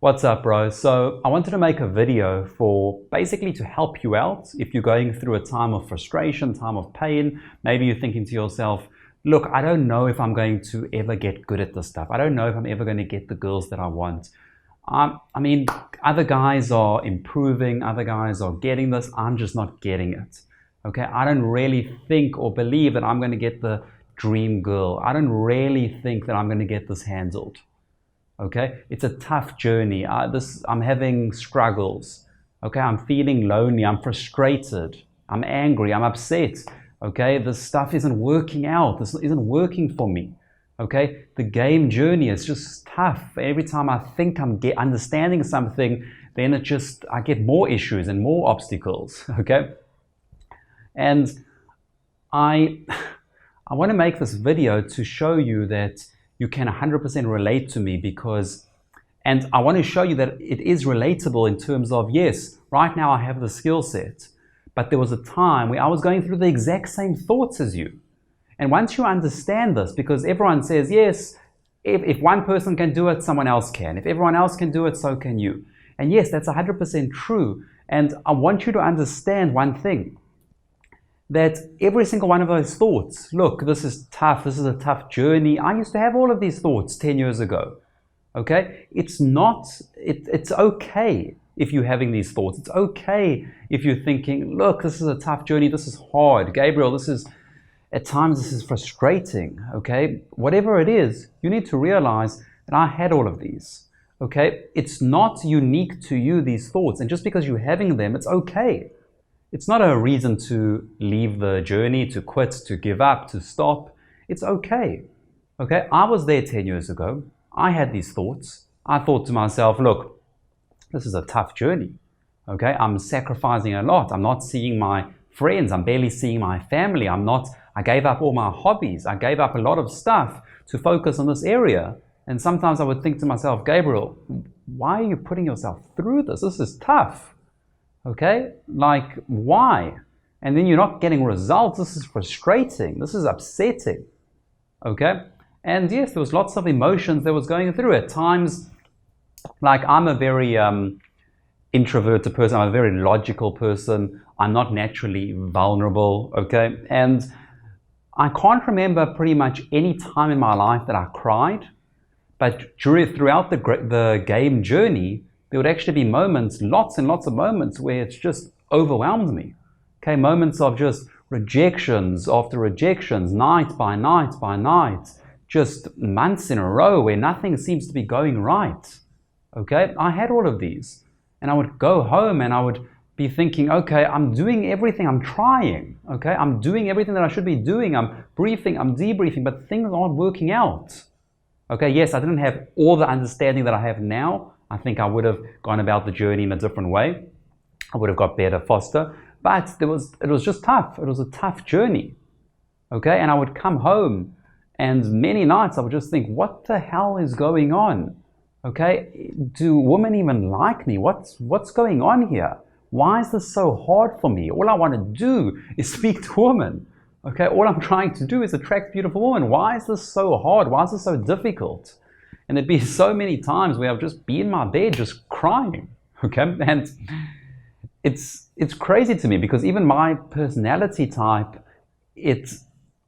What's up, bro? So I wanted to make a video for basically to help you out if you're going through a time of frustration, time of pain. Maybe you're thinking to yourself, look, I don't know if I'm going to ever get good at this stuff. I don't know if I'm ever going to get the girls that I want. I mean, other guys are improving, other guys are getting this. I'm just not getting it. Okay, I don't really think or believe that I'm going to get the dream girl. I don't really think that I'm going to get this handled. Okay, it's a tough journey. I'm having struggles. Okay, I'm feeling lonely. I'm frustrated. I'm angry. I'm upset. Okay, this stuff isn't working out. This isn't working for me. Okay, the game journey is just tough. Every time I think I'm understanding something, then I get more issues and more obstacles. Okay, and I want to make this video to show you that you can 100% relate to me and I want to show you that it is relatable in terms of, yes, right now I have the skill set, but there was a time where I was going through the exact same thoughts as you. And once you understand this, because everyone says, yes, if one person can do it, someone else can. If everyone else can do it, so can you. And yes, that's 100% true. And I want you to understand one thing, that every single one of those thoughts, look, this is tough, this is a tough journey. I used to have all of these thoughts 10 years ago. Okay? It's okay if you're having these thoughts. It's okay if you're thinking, look, this is a tough journey, this is hard. Gabriel, at times this is frustrating. Okay? Whatever it is, you need to realize that I had all of these. Okay? It's not unique to you, these thoughts. And just because you're having them, it's okay. It's not a reason to leave the journey, to quit, to give up, to stop. It's okay. Okay, I was there 10 years ago. I had these thoughts. I thought to myself, look, this is a tough journey. Okay, I'm sacrificing a lot. I'm not seeing my friends. I'm barely seeing my family. I gave up all my hobbies. I gave up a lot of stuff to focus on this area. And sometimes I would think to myself, Gabriel, why are you putting yourself through this? This is tough. Okay, like why? And then you're not getting results. This is frustrating. This is upsetting. Okay, and yes, there was lots of emotions that was going through at times. Like, I'm a very introverted person. I'm a very logical person. I'm not naturally vulnerable. Okay, and I can't remember pretty much any time in my life that I cried, but throughout the game journey, there would actually be moments, lots and lots of moments, where it's just overwhelmed me. Okay, moments of just rejections after rejections, night by night by night, just months in a row where nothing seems to be going right. Okay, I had all of these. And I would go home and I would be thinking, okay, I'm doing everything, I'm trying. Okay, I'm doing everything that I should be doing. I'm briefing, I'm debriefing, but things aren't working out. Okay, yes, I didn't have all the understanding that I have now. I think I would have gone about the journey in a different way. I would have got better faster, but it was just tough. It was a tough journey. Okay, and I would come home and many nights I would just think, what the hell is going on? Okay, do women even like me? What's going on here? Why is this so hard for me? All I want to do is speak to women. Okay, all I'm trying to do is attract beautiful women. Why is this so hard? Why is this so difficult? And there'd be so many times where I'd just be in my bed just crying, okay? And it's crazy to me because even my personality type,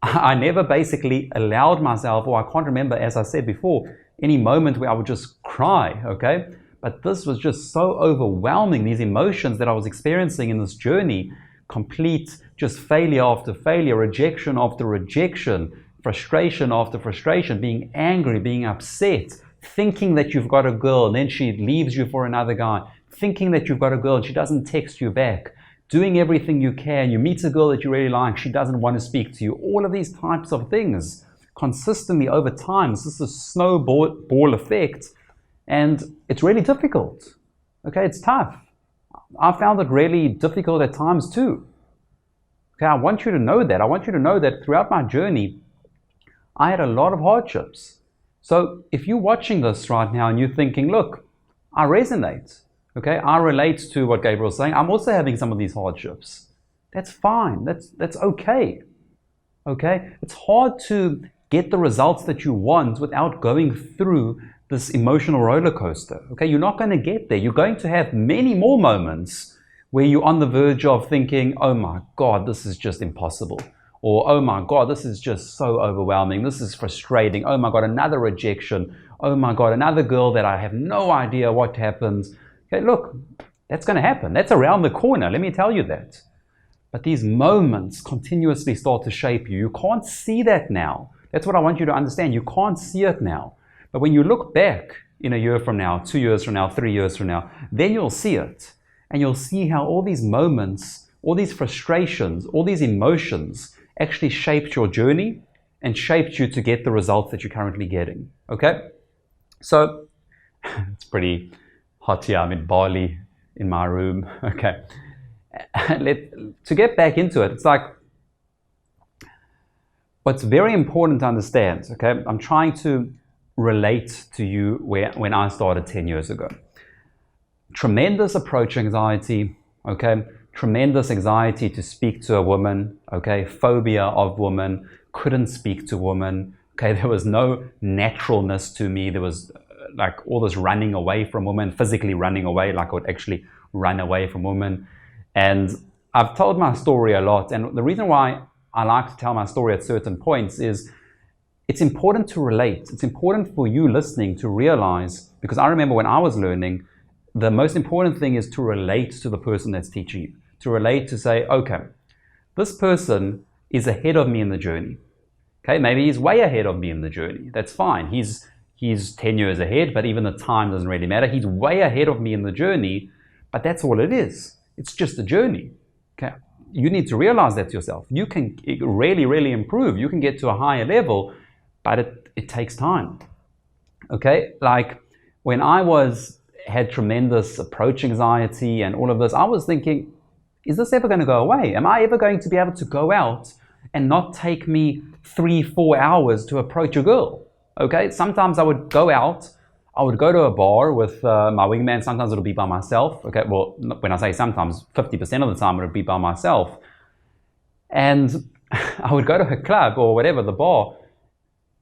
I never basically allowed myself, or I can't remember, as I said before, any moment where I would just cry, okay? But this was just so overwhelming, these emotions that I was experiencing in this journey, complete just failure after failure, rejection after rejection, frustration after frustration, being angry, being upset, thinking that you've got a girl and then she leaves you for another guy, thinking that you've got a girl and she doesn't text you back, doing everything you can, you meet a girl that you really like, she doesn't want to speak to you, all of these types of things consistently over time. This is a snowball effect, and it's really difficult. Okay, it's tough. I found it really difficult at times too. Okay, I want you to know that. I want you to know that throughout my journey, I had a lot of hardships. So if you're watching this right now and you're thinking, look, I resonate, okay, I relate to what Gabriel's saying. I'm also having some of these hardships. That's fine. That's okay. Okay, it's hard to get the results that you want without going through this emotional roller coaster. Okay, you're not going to get there. You're going to have many more moments where you're on the verge of thinking, oh my God, this is just impossible. Or, oh my God, this is just so overwhelming. This is frustrating. Oh my God, another rejection. Oh my God, another girl that I have no idea what happens. Okay, look, that's going to happen. That's around the corner. Let me tell you that. But these moments continuously start to shape you. You can't see that now. That's what I want you to understand. You can't see it now. But when you look back in a year from now, 2 years from now, 3 years from now, then you'll see it. And you'll see how all these moments, all these frustrations, all these emotions actually shaped your journey and shaped you to get the results that you're currently getting. Okay? So, it's pretty hot here. I'm in Bali in my room. Okay. To get back into it, it's like, what's very important to understand, okay? I'm trying to relate to you when I started 10 years ago. Tremendous approach anxiety, okay? Tremendous anxiety to speak to a woman, okay? Phobia of women, couldn't speak to women, okay? There was no naturalness to me. There was like all this running away from women, physically running away, like I would actually run away from women. And I've told my story a lot. And the reason why I like to tell my story at certain points is it's important to relate. It's important for you listening to realize, because I remember when I was learning, the most important thing is to relate to the person that's teaching you. To relate, to say, okay, this person is ahead of me in the journey. Okay, maybe he's way ahead of me in the journey. That's fine. He's 10 years ahead, but even the time doesn't really matter. He's way ahead of me in the journey, but that's all it is. It's just a journey. Okay, you need to realize that to yourself. You can really, really improve. You can get to a higher level, but it takes time. Okay, like when I had tremendous approach anxiety and all of this, I was thinking, is this ever going to go away? Am I ever going to be able to go out and not take me 3-4 hours to approach a girl? Okay, sometimes I would go out, I would go to a bar with my wingman. Sometimes it'll be by myself. Okay, well, when I say sometimes, 50% of the time it'll be by myself. And I would go to a club or whatever, the bar.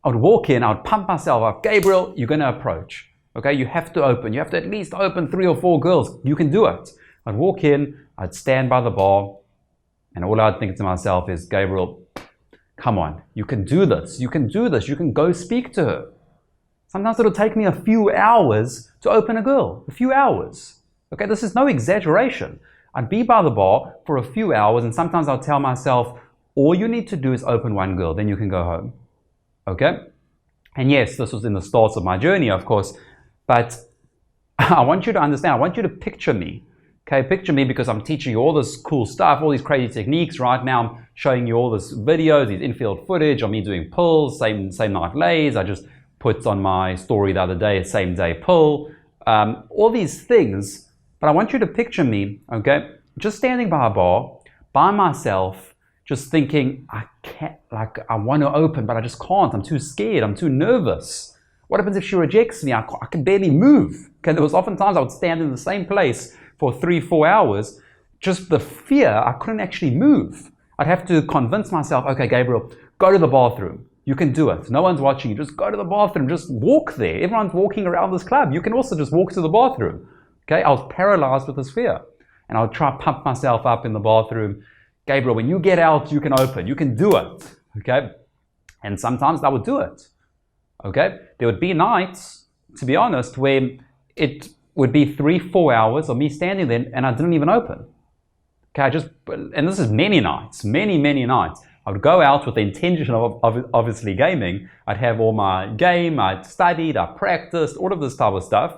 I would walk in, I would pump myself up. Gabriel, you're going to approach. Okay, you have to open. You have to at least open 3 or 4 girls. You can do it. I'd walk in, I'd stand by the bar, and all I'd think to myself is, Gabriel, come on, you can do this. You can do this. You can go speak to her. Sometimes it'll take me a few hours to open a girl. A few hours. Okay, this is no exaggeration. I'd be by the bar for a few hours, and sometimes I'll tell myself, all you need to do is open 1 girl, then you can go home. Okay? And yes, this was in the start of my journey, of course, but I want you to understand, I want you to picture me. Okay, picture me, because I'm teaching you all this cool stuff, all these crazy techniques. Right now I'm showing you all this videos, these infield footage of me doing pulls, same night lays. I just put on my story the other day, same day pull, all these things. But I want you to picture me, okay, just standing by a bar, by myself, just thinking, I can't, like, I want to open, but I just can't. I'm too scared. I'm too nervous. What happens if she rejects me? I can barely move. Okay, there was often times I would stand in the same place for 3-4 hours. Just the fear, I couldn't actually move. I'd have to convince myself, okay, Gabriel, go to the bathroom. You can do it. No one's watching you. Just go to the bathroom. Just walk there. Everyone's walking around this club. You can also just walk to the bathroom. Okay, I was paralyzed with this fear. And I would try to pump myself up in the bathroom. Gabriel, when you get out, you can open. You can do it. Okay? And sometimes I would do it. Okay? There would be nights, to be honest, where it would be 3-4 hours of me standing there and I didn't even open. Okay, and this is many nights, many nights. I would go out with the intention of obviously gaming. I'd have all my game, I'd studied, I practiced, all of this type of stuff.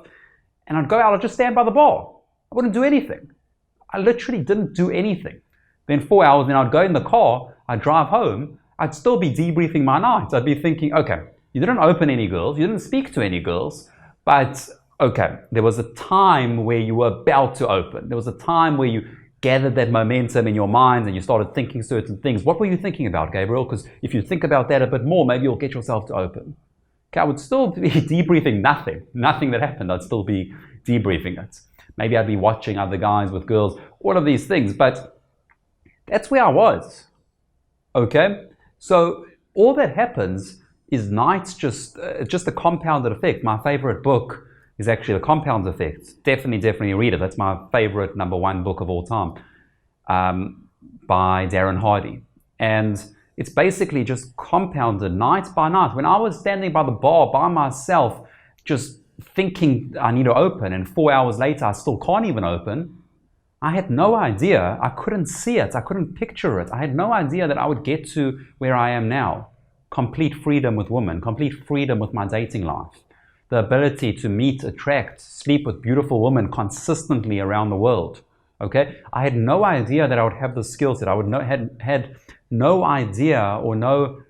And I'd go out, I'd just stand by the bar. I wouldn't do anything. I literally didn't do anything. Then 4 hours, then I'd go in the car, I'd drive home, I'd still be debriefing my nights. I'd be thinking, okay, you didn't open any girls, you didn't speak to any girls, but okay, there was a time where you were about to open. There was a time where you gathered that momentum in your mind and you started thinking certain things. What were you thinking about, Gabriel? Because if you think about that a bit more, maybe you'll get yourself to open. Okay, I would still be debriefing nothing that happened. I'd still be debriefing it. Maybe I'd be watching other guys with girls, all of these things, but that's where I was. Okay, so all that happens is nights just a compounded effect. My favorite book is actually The Compound Effect. Definitely read it. That's my favorite #1 book of all time, by Darren Hardy. And it's basically just compounded night by night. When I was standing by the bar by myself, just thinking I need to open, and 4 hours later I still can't even open, I had no idea. I couldn't see it. I couldn't picture it. I had no idea that I would get to where I am now. Complete freedom with women, complete freedom with my dating life. The ability to meet, attract, sleep with beautiful women consistently around the world. Okay? I had no idea that I would have the skill set. I would had no idea or no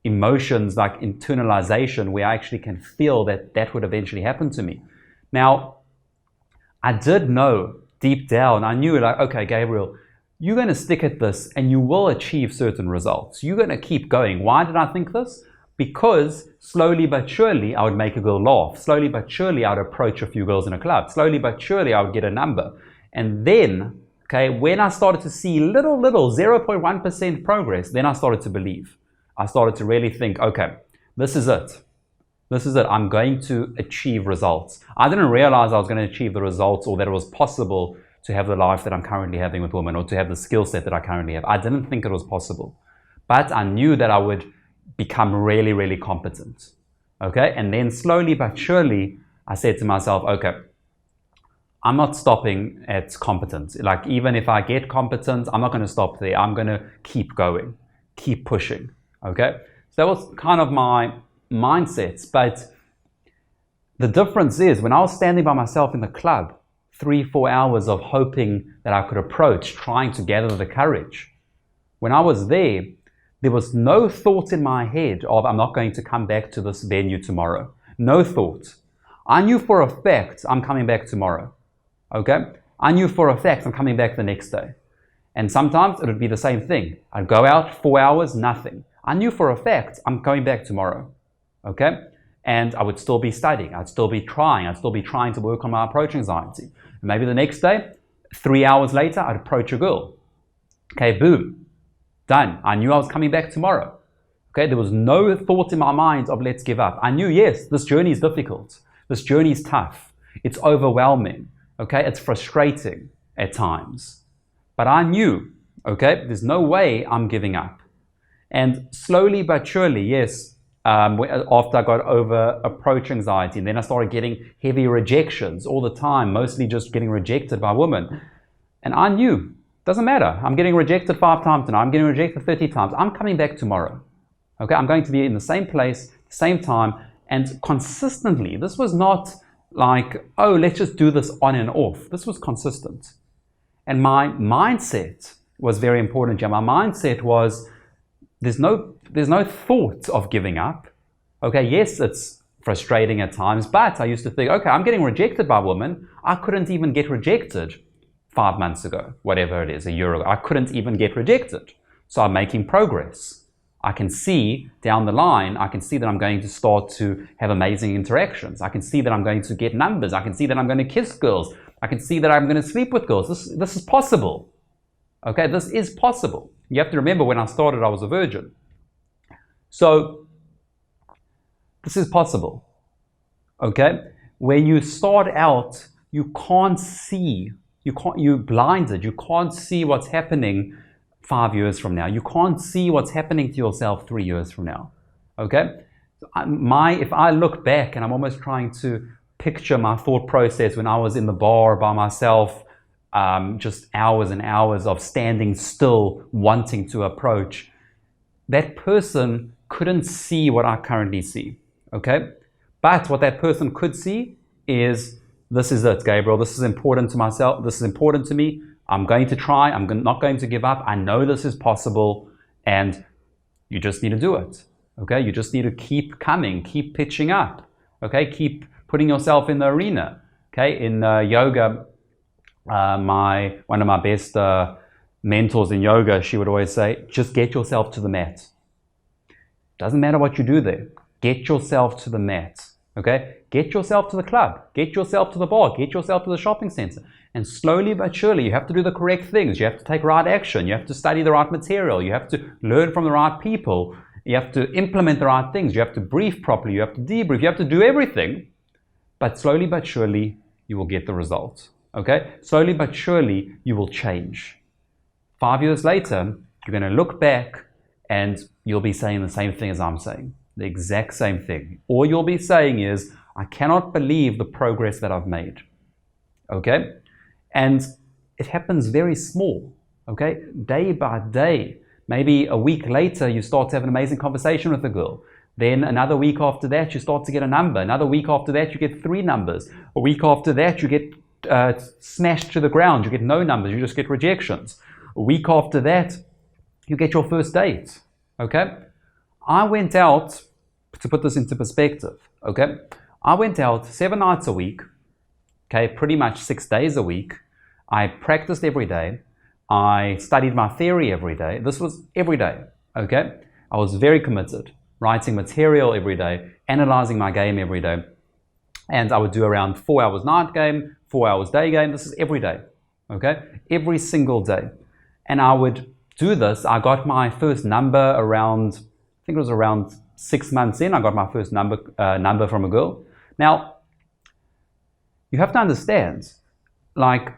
emotions like internalization where I actually can feel that that would eventually happen to me. Now, I did know deep down, I knew like, okay, Gabriel, you're going to stick at this and you will achieve certain results. You're going to keep going. Why did I think this? Because slowly but surely I would make a girl laugh. Slowly but surely I would approach a few girls in a club. Slowly but surely I would get a number. And then, okay, when I started to see little 0.1% progress, then I started to believe. I started to really think, okay, this is it. This is it. I'm going to achieve results. I didn't realize I was going to achieve the results or that it was possible to have the life that I'm currently having with women or to have the skill set that I currently have. I didn't think it was possible. But I knew that I would become really competent. Okay? And then slowly but surely, I said to myself, okay, I'm not stopping at competent. Like even if I get competent, I'm not going to stop there. I'm going to keep going, keep pushing. Okay? So that was kind of my mindsets. But the difference is when I was standing by myself in the club, 3-4 hours of hoping that I could approach, trying to gather the courage. When I was there was no thought in my head of I'm not going to come back to this venue tomorrow. No thought. I knew for a fact I'm coming back tomorrow. Okay? I knew for a fact I'm coming back the next day. And sometimes it would be the same thing. I'd go out 4 hours, nothing. I knew for a fact I'm going back tomorrow. Okay? And I would still be studying. I'd still be trying. I'd still be trying to work on my approach anxiety. And maybe the next day, 3 hours later, I'd approach a girl. Okay, boom. Done. I knew I was coming back tomorrow. Okay, there was no thought in my mind of let's give up. I knew, yes, this journey is difficult. This journey is tough. It's overwhelming. Okay, it's frustrating at times. But I knew, okay, there's no way I'm giving up. And slowly but surely, yes, after I got over approach anxiety, and then I started getting heavy rejections all the time, mostly just getting rejected by women. And I knew, doesn't matter. I'm getting rejected 5 times tonight. I'm getting rejected 30 times. I'm coming back tomorrow. Okay, I'm going to be in the same place, same time, and consistently. This was not like, oh, let's just do this on and off. This was consistent. And my mindset was very important here. My mindset was, there's no thought of giving up. Okay, yes, it's frustrating at times, but I used to think, okay, I'm getting rejected by women. I couldn't even get rejected 5 months ago, whatever it is, a year ago. I couldn't even get rejected. So I'm making progress. I can see down the line, I can see that I'm going to start to have amazing interactions. I can see that I'm going to get numbers. I can see that I'm going to kiss girls. I can see that I'm going to sleep with girls. This is possible. Okay, this is possible. You have to remember when I started, I was a virgin. So this is possible. Okay? When you start out, you can't see. You're blinded. You can't see what's happening 5 years from now. You can't see what's happening to yourself 3 years from now. Okay? If I look back, and I'm almost trying to picture my thought process when I was in the bar by myself, just hours and hours of standing still, wanting to approach, that person couldn't see what I currently see. Okay? But what that person could see is, this is it, Gabriel. This is important to myself. This is important to me. I'm going to try. I'm not going to give up. I know this is possible, and you just need to do it. Okay? You just need to keep coming, keep pitching up. Okay? Keep putting yourself in the arena. Okay? In yoga, one of my best mentors in yoga, she would always say, just get yourself to the mat. Doesn't matter what you do there. Get yourself to the mat. Okay? Get yourself to the club. Get yourself to the bar. Get yourself to the shopping center. And slowly but surely, you have to do the correct things. You have to take right action. You have to study the right material. You have to learn from the right people. You have to implement the right things. You have to brief properly. You have to debrief. You have to do everything. But slowly but surely, you will get the result. Okay? Slowly but surely, you will change. 5 years later, you're going to look back and you'll be saying the same thing as I'm saying. The exact same thing. All you'll be saying is, I cannot believe the progress that I've made. Okay? And it happens very small. Okay? Day by day. Maybe a week later, you start to have an amazing conversation with a girl. Then another week after that, you start to get a number. Another week after that, you get 3 numbers. A week after that, you get smashed to the ground. You get no numbers. You just get rejections. A week after that, you get your first date. Okay? I went out, to put this into perspective, okay? I went out 7 nights a week, okay, pretty much 6 days a week. I practiced every day. I studied my theory every day. This was every day, okay? I was very committed, writing material every day, analyzing my game every day. And I would do around 4 hours night game, 4 hours day game. This is every day, okay? Every single day. And I would do this. I got my first number around, I think it was around 6 months in. I got my first number from a girl. Now, you have to understand, like,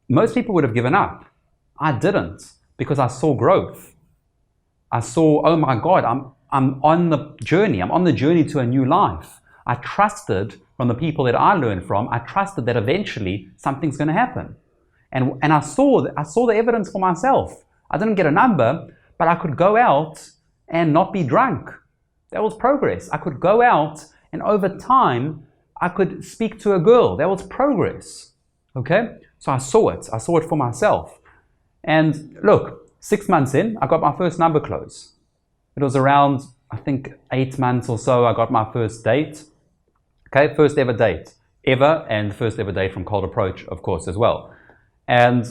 most people would have given up. I didn't, because I saw growth. I saw, oh my God, I'm on the journey. I'm on the journey to a new life. I trusted from the people that I learned from. I trusted that eventually something's going to happen. And I saw the evidence for myself. I didn't get a number, but I could go out and not be drunk. That was progress. I could go out and over time, I could speak to a girl. That was progress. Okay? So I saw it. I saw it for myself. And look, 6 months in, I got my first number close. It was around, I think, 8 months or so, I got my first date. Okay, first ever date. Ever, and first ever date from cold approach, of course, as well. And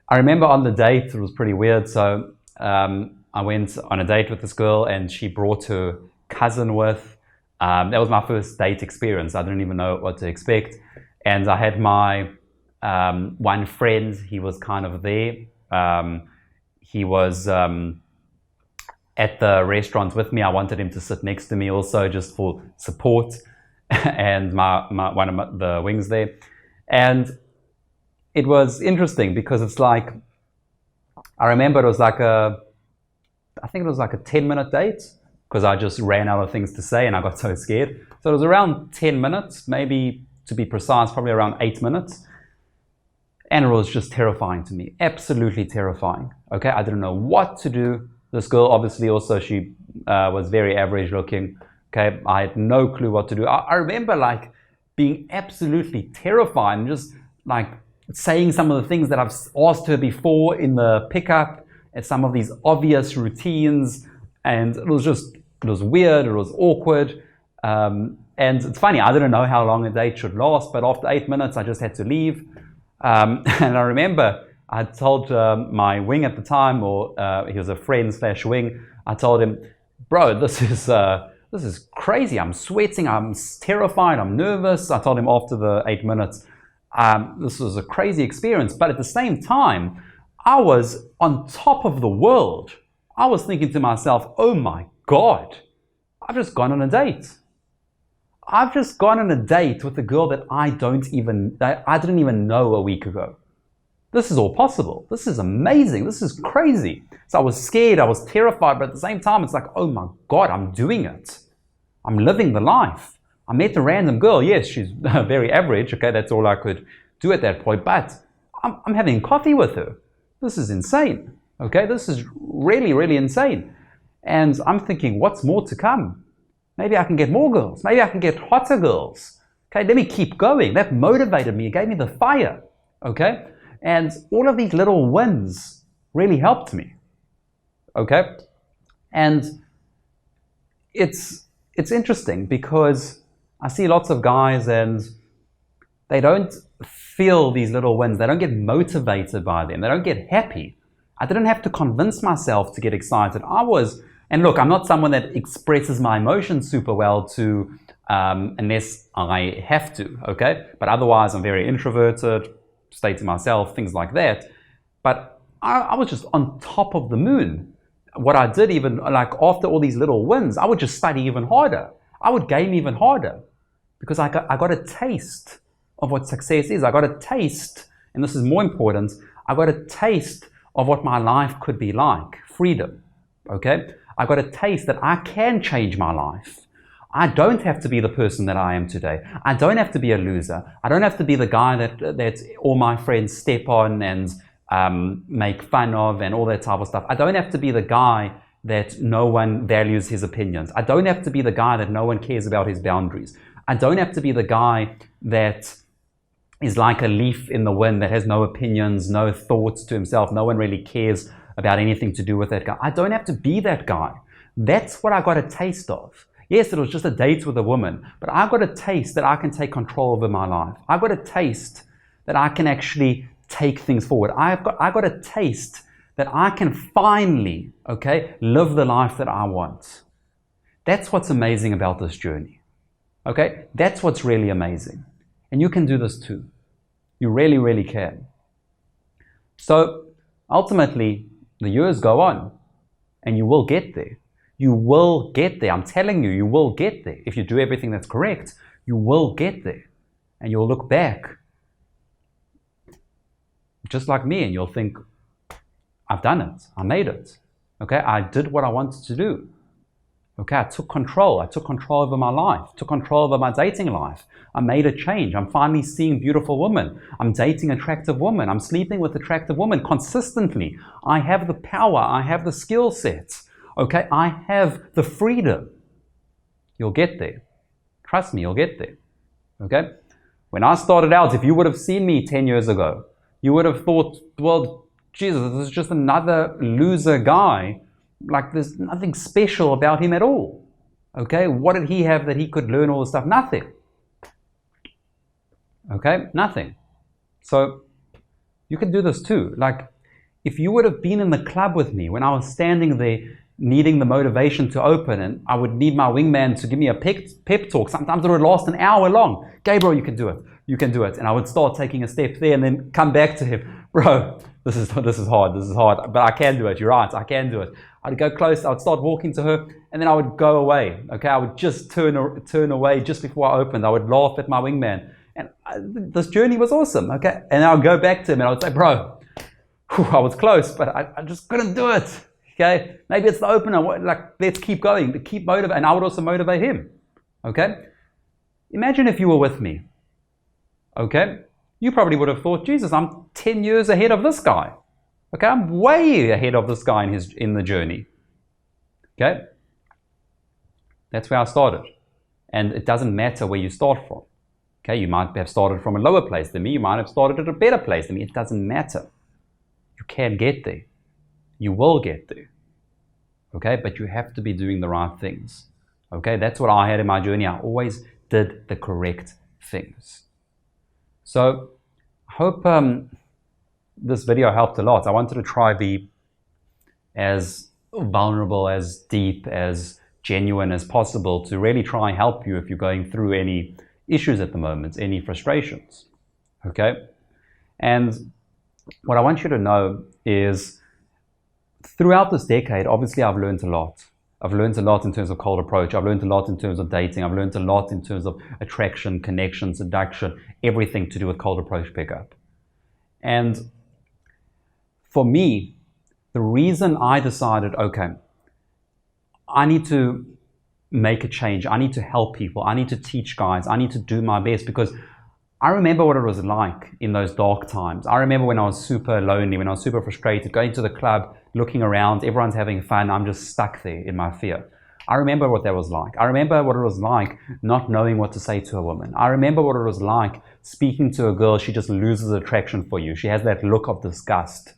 I remember on the date, it was pretty weird. So I went on a date with this girl and she brought her cousin with. That was my first date experience. I didn't even know what to expect. And I had my one friend, he was kind of there. He was at the restaurant with me. I wanted him to sit next to me also, just for support. And one of the wings there. And it was interesting because it's like, I remember it was like I think it was like a 10-minute date, because I just ran out of things to say and I got so scared. So it was around 10 minutes, maybe to be precise, probably around 8 minutes. And it was just terrifying to me, absolutely terrifying. Okay, I didn't know what to do. This girl, obviously, also, she was very average looking. Okay, I had no clue what to do. I remember like being absolutely terrified and just like saying some of the things that I've asked her before in the pickup, and some of these obvious routines, and it was weird, it was awkward, and it's funny, I didn't know how long a date should last, but after 8 minutes I just had to leave. And I remember I told my wing at the time, or he was a friend / wing, I told him, bro, this is crazy, I'm sweating, I'm terrified, I'm nervous. I told him after the 8 minutes, this was a crazy experience, but at the same time, I was on top of the world. I was thinking to myself, oh my God, I've just gone on a date. I've just gone on a date with a girl that I didn't even know a week ago. This is all possible. This is amazing. This is crazy. So I was scared, I was terrified, but at the same time, it's like, oh my God, I'm doing it. I'm living the life. I met a random girl. Yes, she's very average. Okay, that's all I could do at that point, but I'm having coffee with her. This is insane. Okay, this is really, really insane. And I'm thinking, what's more to come? Maybe I can get more girls. Maybe I can get hotter girls. Okay, let me keep going. That motivated me. It gave me the fire. Okay, and all of these little wins really helped me. Okay, and it's interesting because I see lots of guys and they don't feel these little wins. They don't get motivated by them. They don't get happy. I didn't have to convince myself to get excited. And look, I'm not someone that expresses my emotions super well unless I have to, okay? But otherwise, I'm very introverted, stay to myself, things like that. But I was just on top of the moon. what I did, even like after all these little wins, I would just study even harder. I would game even harder because I got a taste of what success is. I got a taste, and this is more important, I got a taste of what my life could be like, freedom, okay? I got a taste that I can change my life. I don't have to be the person that I am today. I don't have to be a loser. I don't have to be the guy that all my friends step on and make fun of and all that type of stuff. I don't have to be the guy that no one values his opinions. I don't have to be the guy that no one cares about his boundaries. I don't have to be the guy that is like a leaf in the wind that has no opinions, no thoughts to himself. No one really cares about anything to do with that guy. I don't have to be that guy. That's what I got a taste of. Yes, it was just a date with a woman, but I got a taste that I can take control over my life. I got a taste that I can actually take things forward. I got a taste that I can finally, okay, live the life that I want. That's what's amazing about this journey. Okay, that's what's really amazing. And you can do this too. You really, really can. So ultimately, the years go on and you will get there. You will get there. I'm telling you, you will get there. If you do everything that's correct, you will get there. And you'll look back just like me and you'll think, I've done it. I made it. Okay, I did what I wanted to do. Okay, I took control. I took control over my life, took control over my dating life. I made a change. I'm finally seeing beautiful women. I'm dating attractive women. I'm sleeping with attractive women consistently. I have the power. I have the skill sets. Okay, I have the freedom. You'll get there. Trust me, you'll get there. Okay? When I started out, if you would have seen me 10 years ago, you would have thought, well, Jesus, this is just another loser guy. Like there's nothing special about him at all. Okay, what did he have that he could learn all this stuff? Nothing. Okay, nothing. So you can do this too. Like if you would have been in the club with me when I was standing there needing the motivation to open, and I would need my wingman to give me a pep talk. Sometimes it would last an hour long. Gabriel, you can do it. You can do it. And I would start taking a step there and then come back to him. Bro, this is hard. This is hard. But I can do it. You're right. I can do it. I'd go close. I would start walking to her and then I would go away. Okay. I would just turn away just before I opened. I would laugh at my wingman. And this journey was awesome. Okay. And I would go back to him and I would say, bro, I was close, but I just couldn't do it. Okay, maybe it's the opener. Like, let's keep going, to keep motivating. And I would also motivate him. Okay, imagine if you were with me. Okay, you probably would have thought, Jesus, I'm 10 years ahead of this guy. Okay, I'm way ahead of this guy in the journey. Okay, that's where I started, and it doesn't matter where you start from. Okay, you might have started from a lower place than me. You might have started at a better place than me. It doesn't matter. You can get there. You will get there, okay? But you have to be doing the right things, okay? That's what I had in my journey. I always did the correct things. So I hope this video helped a lot. I wanted to try be as vulnerable, as deep, as genuine as possible to really try and help you if you're going through any issues at the moment, any frustrations, okay? And what I want you to know is throughout this decade, obviously, I've learned a lot. I've learned a lot in terms of cold approach. I've learned a lot in terms of dating. I've learned a lot in terms of attraction, connection, seduction, everything to do with cold approach pickup. And for me, the reason I decided, okay, I need to make a change. I need to help people. I need to teach guys. I need to do my best because I remember what it was like in those dark times. I remember when I was super lonely, when I was super frustrated, going to the club, looking around, everyone's having fun. I'm just stuck there in my fear. I remember what that was like. I remember what it was like not knowing what to say to a woman. I remember what it was like speaking to a girl. She just loses attraction for you. She has that look of disgust.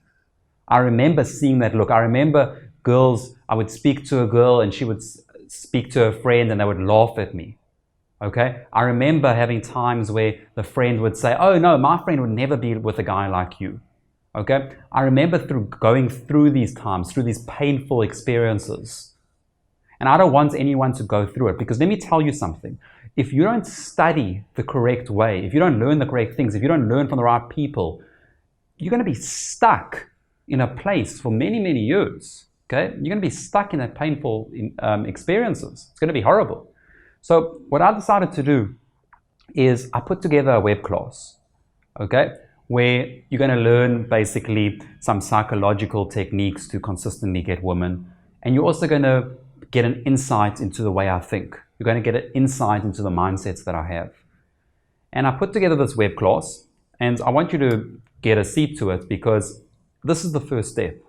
I remember seeing that look. I remember girls, I would speak to a girl and she would speak to a friend and they would laugh at me. Okay, I remember having times where the friend would say, oh no, my friend would never be with a guy like you. Okay, I remember going through these times, through these painful experiences. And I don't want anyone to go through it because let me tell you something. If you don't study the correct way, if you don't learn the correct things, if you don't learn from the right people, you're going to be stuck in a place for many, many years. Okay, you're going to be stuck in that painful experiences. It's going to be horrible. So what I decided to do is I put together a web class, okay, where you're going to learn basically some psychological techniques to consistently get women, and you're also going to get an insight into the way I think. You're going to get an insight into the mindsets that I have. And I put together this web class, and I want you to get a seat to it because this is the first step.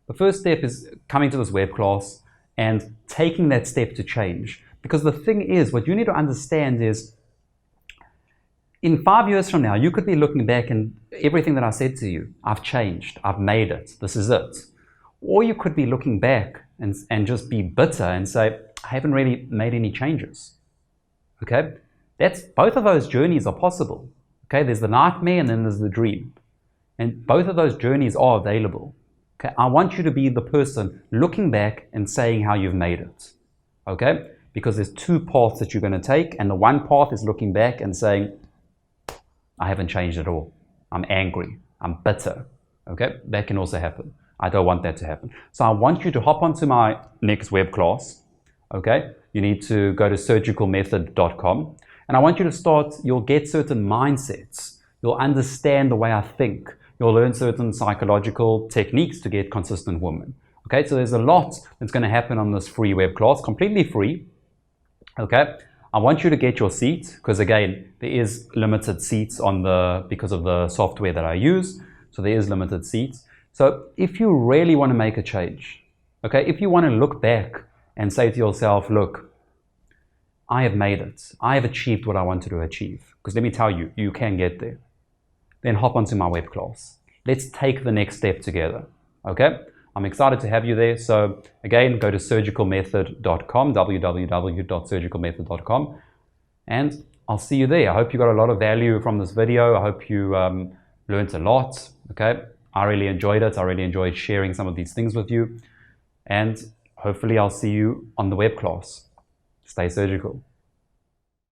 The first step is coming to this web class and taking that step to change. Because the thing is, what you need to understand is, in 5 years from now, you could be looking back and everything that I said to you, I've changed, I've made it, this is it. Or you could be looking back and just be bitter and say, I haven't really made any changes. Okay? Both of those journeys are possible. Okay? There's the nightmare and then there's the dream. And both of those journeys are available. Okay? I want you to be the person looking back and saying how you've made it. Okay? Because there's two paths that you're going to take, and the one path is looking back and saying, I haven't changed at all. I'm angry. I'm bitter. Okay? That can also happen. I don't want that to happen. So I want you to hop onto my next web class. Okay? You need to go to surgicalmethod.com, and I want you to start, you'll get certain mindsets. You'll understand the way I think. You'll learn certain psychological techniques to get consistent women. Okay, so there's a lot that's going to happen on this free web class, completely free. Okay, I want you to get your seat because again, there is limited seats because of the software that I use. So there is limited seats. So if you really want to make a change, okay, if you want to look back and say to yourself, look, I have made it. I have achieved what I wanted to achieve. Because let me tell you, you can get there. Then hop onto my web class. Let's take the next step together. Okay? I'm excited to have you there. So again, go to surgicalmethod.com, www.surgicalmethod.com, and I'll see you there. I hope you got a lot of value from this video. I hope you learned a lot. Okay? I really enjoyed it. I really enjoyed sharing some of these things with you. And hopefully I'll see you on the web class. Stay surgical.